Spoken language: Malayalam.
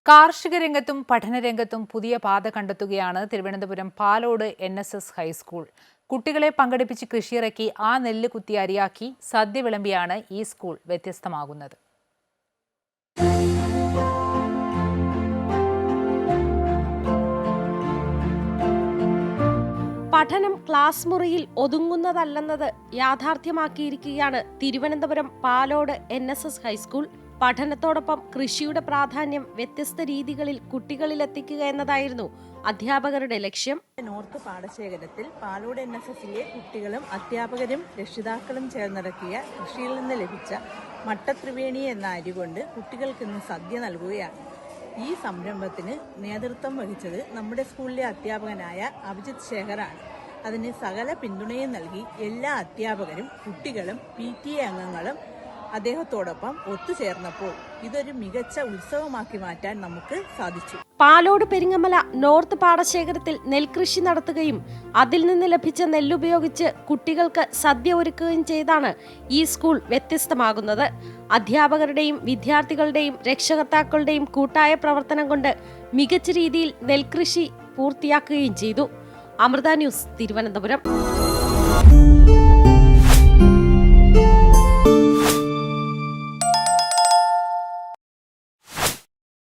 കാർഷിക രംഗത്തും പഠനരംഗത്തും പുതിയ പാത കണ്ടെത്തുകയാണ് തിരുവനന്തപുരം പാലോട് NSS ഹൈസ്കൂൾ. കുട്ടികളെ പങ്കെടുപ്പിച്ച് കൃഷിയിറക്കി ആ നെല്ല് കുത്തി അരിയാക്കി സദ്യ വിളമ്പിയാണ് ഈ സ്കൂൾ വ്യത്യസ്തമാകുന്നത്. പഠനം ക്ലാസ് മുറിയിൽ ഒതുങ്ങുന്നതല്ലെന്നത് യാഥാർത്ഥ്യമാക്കിയിരിക്കുകയാണ് തിരുവനന്തപുരം പാലോട് NSS ഹൈസ്കൂൾ. പഠനത്തോടൊപ്പം കൃഷിയുടെ പ്രാധാന്യം വ്യത്യസ്ത രീതികളിൽ കുട്ടികളിലെത്തിക്കുക എന്നതായിരുന്നു അധ്യാപകരുടെ ലക്ഷ്യം. നോർത്ത് പാടശേഖരത്തിൽ പാലോട് NSSലെ കുട്ടികളും അധ്യാപകരും രക്ഷിതാക്കളും ചേർന്നിറക്കിയ കൃഷിയിൽ നിന്ന് ലഭിച്ച മട്ടത്രിവേണി എന്ന അരി കൊണ്ട് കുട്ടികൾക്ക് ഇന്ന് സദ്യ നൽകുകയാണ്. ഈ സംരംഭത്തിന് നേതൃത്വം വഹിച്ചത് നമ്മുടെ സ്കൂളിലെ അധ്യാപകനായ അഭിജിത്ത് ശേഖറാണ്. അതിന് സകല പിന്തുണയും നൽകി എല്ലാ അധ്യാപകരും കുട്ടികളും PTA അംഗങ്ങളും അദ്ദേഹത്തോടൊപ്പം ഒത്തുചേർന്നപ്പോൾ ഇതൊരു മികച്ച ഉത്സവമാക്കി മാറ്റാൻ നമുക്ക് സാധിച്ചു. പാലോട് പെരിങ്ങമല നോർത്ത് പാടശേഖരത്തിൽ നെൽകൃഷി നടത്തുകയും അതിൽ നിന്ന് ലഭിച്ച നെല്ലുപയോഗിച്ച് കുട്ടികൾക്ക് സദ്യ ഒരുക്കുകയും ചെയ്താണ് ഈ സ്കൂൾ വ്യത്യസ്തമാകുന്നത്. അധ്യാപകരുടെയും വിദ്യാർത്ഥികളുടെയും രക്ഷകർത്താക്കളുടെയും കൂട്ടായ പ്രവർത്തനം കൊണ്ട് മികച്ച രീതിയിൽ നെൽകൃഷി പൂർത്തിയാക്കുകയും ചെയ്തു. അമൃത ന്യൂസ്, തിരുവനന്തപുരം.